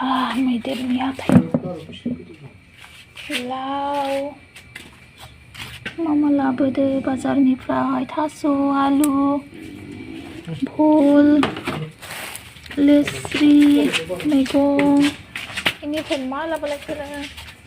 मैदेरनि हाथायाव लाव मामा लाबोदो बाजारनिफ्राय थास' आलु भल लेस्रि मैगं इनिफ्राय मा लाबोलायखोनो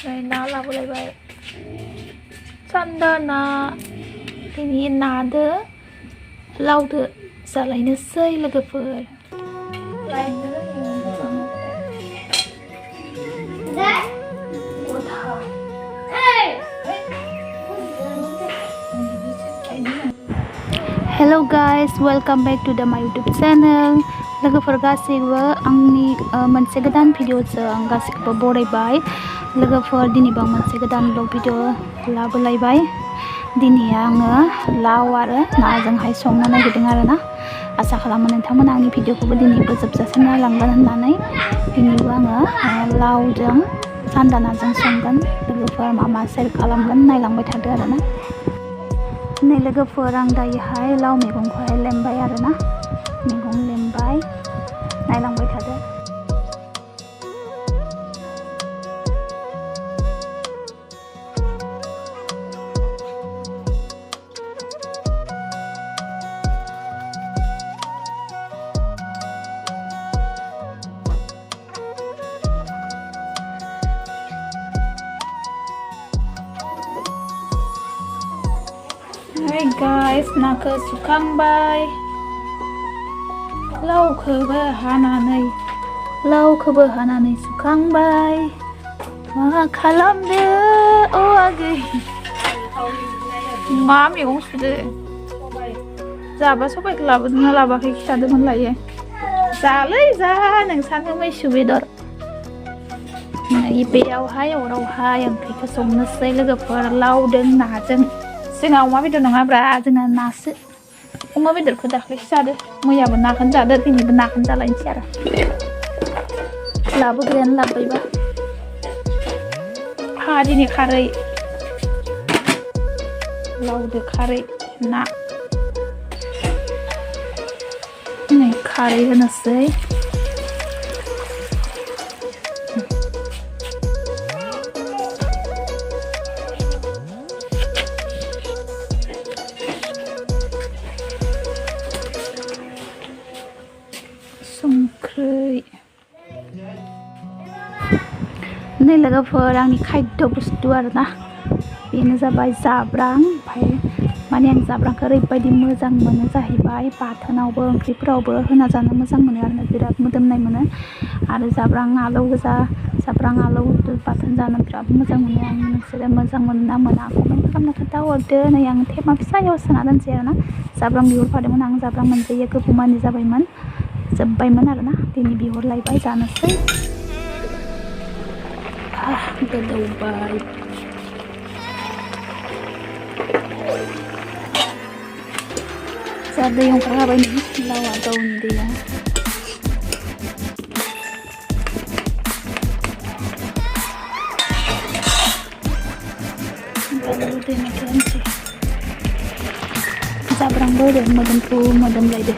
नै ना लाबोलायबाय सान्दा ना दिनै नादो लावदो जालायनोसै लोगोफोर Hello guys, welcome back to my YouTube channel. लोगोफोर गासैबो आंनि मोनसे गोदान भिडिअजों आं गासैखौबो बरायबाय। लोगोफोर दिनैबो आं मोनसे गोदान ब्लग भिडिअ लाबोलायबाय। दिनै आङो लाव आरो नाजोंहाय संनो नागिरदों आरोना। आसा खालामो नोंथांमोना आंनि भिडिअखौबो दिनैबो जोबजासिम नायलांगोन होननानै। दिनैबो आङो लावजों सान्दा नाजों संगोन। लोगोफोर मा सेयार खालामगोन नायलांबाय थादो आरोना। नै लोगोफोर आं दायोहाय लाव मैगंखौहाय लेमबाय आरोना। मैगं लेमबाय नायलांबाय थादो। Hai guys, नाखौ सुखांबाय लावखौबो हानानै सुखांबाय मा खालामदो अ आगै मा मैगं सुदो जाबा सबायखौ लाबोदोंना लाबाखै खिथादोंमोन लायो जालै जा नोंसानो मैसो बेदर बेयावहाय अरावहाय ओंख्रिखौ संनोसै लोगोफोर लावदों नाजों जोंहा अमा बेदर नङाब्रा जोंहा नासो अमा बेदरखौ दाख्लैसो जादो मैयाबो नाखौनो जादो दिनैबो नाखौनो जालायनोसै आरो लाबोग्रायानो लाबोबायबा दिनै खारै लावदो खारै ना नै खारै होनोसै नै लोगोफोर आंनि खायद बुस्थु आरोना बेनो जाबाय जाब्रां ओमफ्राय माने आं जाब्रांखौ ओरैबायदि मोजां मोनो जाहैबाय बाथोनावबो ओंख्रिफोरावबो होना जानो मोजां मोनो आरोना बिराद मोदोमनाय मोनो आरो जाब्रां आलौ गोजा जाब्रां आलौ बाथोन जानो बिराद मोजां मोनो आं नोंसोरो मोजां मोनो ना मोना कमेन्ट खालामना खोन्थाहरदो नै आं थेमा फिसायाव सोना दोनसै आरोना जाब्रां बिहरफादोंमोन आं जाब्रां मोनजायो गोबावमानि जाबायमोन जोब्बायमोन आरोना दिनै बिहरलायबाय जानोसै गोदौबाय जा दै ओंखारहाबाय नै लावा गावनि दैया जाब्रांबो होदो मोदोमफ्रु मोदोमलायदो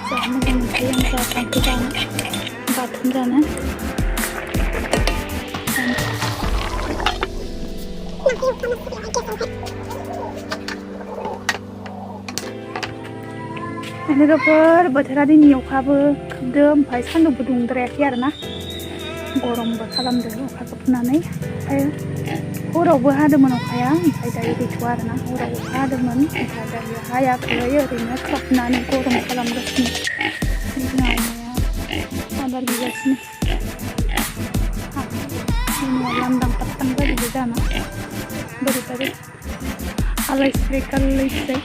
जा मोजां मोनखायो आं जाब्रांखौ जानो बाथोन जानो लोगोफोर बोथोरा दिनै अखाबो खोबदो ओमफ्राय सान्दुंबो दुंद्रायाखै आरोना गरमबो खालामदो अखाखौ फुनानै ओमफ्राय हरावबो हादोंमोन अखाया ओमफ्राय दायो गैथ'आ आरोना हराव अखा हादोंमोन ओमफ्राय दायो हायाखै ओरैनो खोबनानै गरम खालामगासिनो जोंहा अमाया आदार बिगासिनो लांदां फाथां जाजोबो जाना बोरैबाबो आलाय सिलाय गारलायसै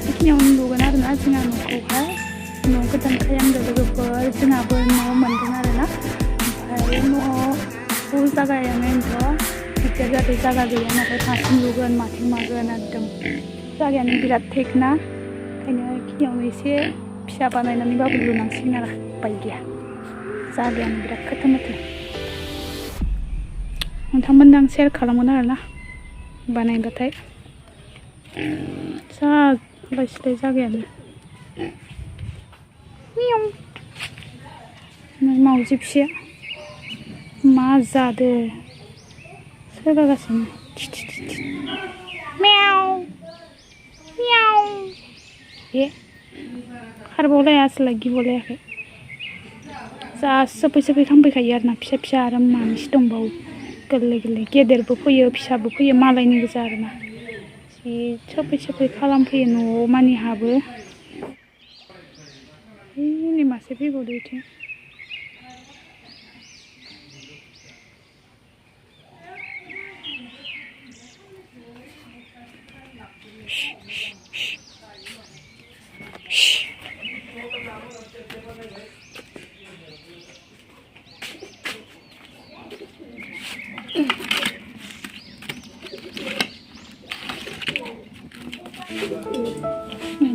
बेखिनियाव उन्दुगोन आरोना जोंहा न'खौहाय न' गोदानखाय आंजों लोगोफोर जोंहाबो न' मोनदों आरोना ओमफ्राय न'आव फुल जागायानोथ' गिदिर जाहाथे जागा गैया नाथाय माथिं लुगोन माथिं मागोन एकदम जागायानो बिराद थेक ना ओंखायनो बेखिनियावनो एसे फिसा बानायनानैबाबो लुनांसिगोन आरो उपाय गैया जागायानो बिराद खोथो मोथो नोंथांमोननो आं शेयार खालामगोन आरोना बानायबाथाय जा आलाय सिलाय जागायानो मियाव मावजि फिसाया मा जादो सोरगागासिनो मियाव मियाव ए खारबावलाया आसोला गिबावलायाखै जा सोफै सोफै खांफैखायो आरोना फिसा फिसा आरो मानैसो दंबावो गोरलै गोरलै गेदेरबो फैयो फिसाबो फैयो मालायनि गोजा आरोना जि सोफै सोफै खालामफैयो न'आव मानि हाबो नै मासे फैबावदो इथिं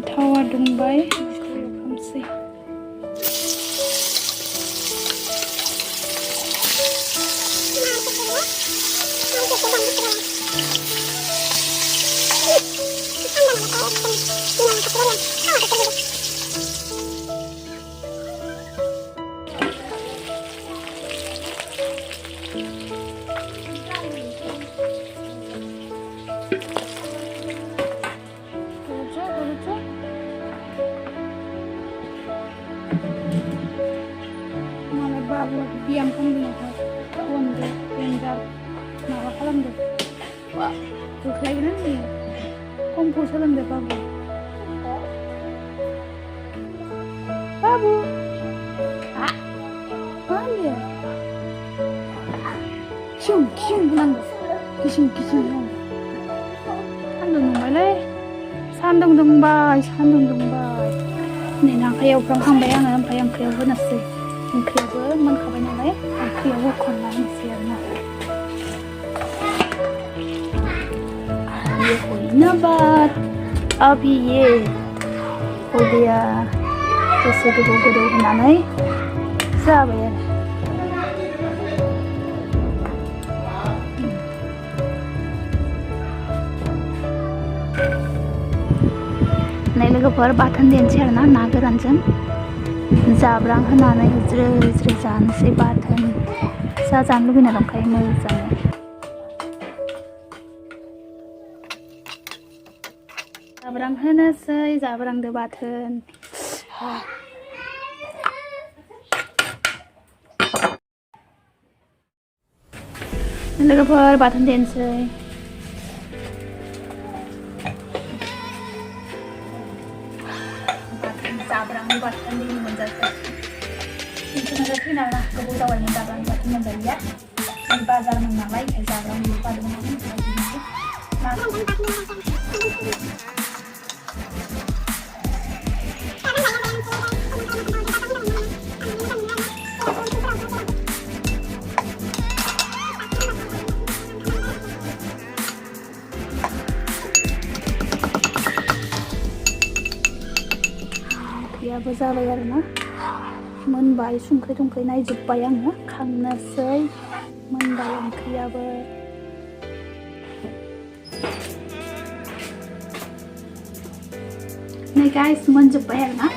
थावा दुंबाय खालामसै Babu diam खालामदों बनदो देन्जार माबा खालामदो होख्लायगोन आं कम्प सोलोंदो बाबु बाबु मा होनदो खिसुं खिसुं होनांगौ खिसुं खिसुं होनांगौ सान्दुं दुंबायलै सान्दुं दुंबाय नै नाखौ एवफ्रामखांबाय आङो ओमफ्राय ओंख्रियाव होनोसै ओंख्रियाबो मोनखाबाय नालाय ओंख्रियाव होख'ना होनोसै आरोना ये कोई ना बात अभी ये हो गया दसे गोदौ होनानै जाबाय आरो नै लोगोफोर बाथोन देनोसै आरोना ना गोरानजों जाब्रां होनानै ज्रो ज्रो जानोसै बाथोन जानो लुगैना दंखायो मोजाङै जाब्रां होनोसै जाब्रांदो बाथोन लोगोफोर बाथोन देनोसै जाब्रांनि बाथोन दिनै मोनजासै फैना गोबाव जाबायमोन जाब्रांनि बाथोन मोनजायैया बाजारमोन नालाय जाब्रांनि बाथोन ओंख्रियाबो जाबाय आरोना मोनबाय संख्रि थंख्रि नायजोब्बाय आङो खांनोसै मोनबाय ओंख्रियाबो नै गाइस मोनजोब्बाय आरोना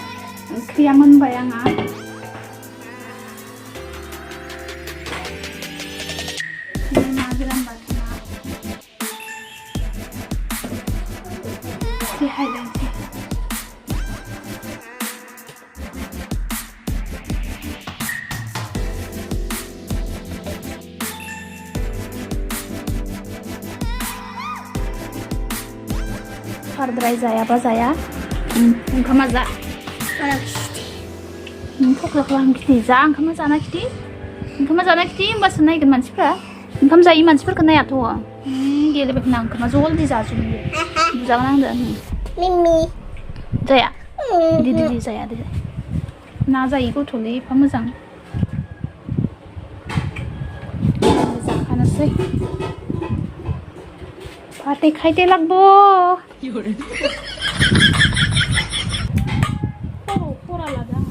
ओंख्रिया मोनबाय आंहा ना गोरान बाथोना एसे हायलायनोसै बाराद्राय जायाबा जाया ओंखामा जा थख्ला खालाम खिथि जा ओंखामा जाना खिथि होमबासो नायगोन मानसिफ्रा ओंखाम जायै मानसिफोरखौ नायाथ' गेलेबाय थाना ओंखामा जल्दि जाजोबो बुजागोन आंदो मिमि जाया दिदि जाया दे ना जायै गथ'लै एफा मोजां जाखानोसै फाटे खाइते लागबो खरा लादों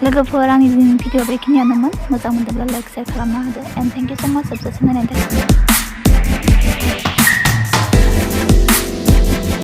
लोगोफोर आंनि भिडिअ बेखिनियानोमोन मोजां मोनदोंब्ला लाइक शेयार खालामना होदो एन्ड थेंक इउ सो माच साबस्क्राइब नायनायनि थाखाय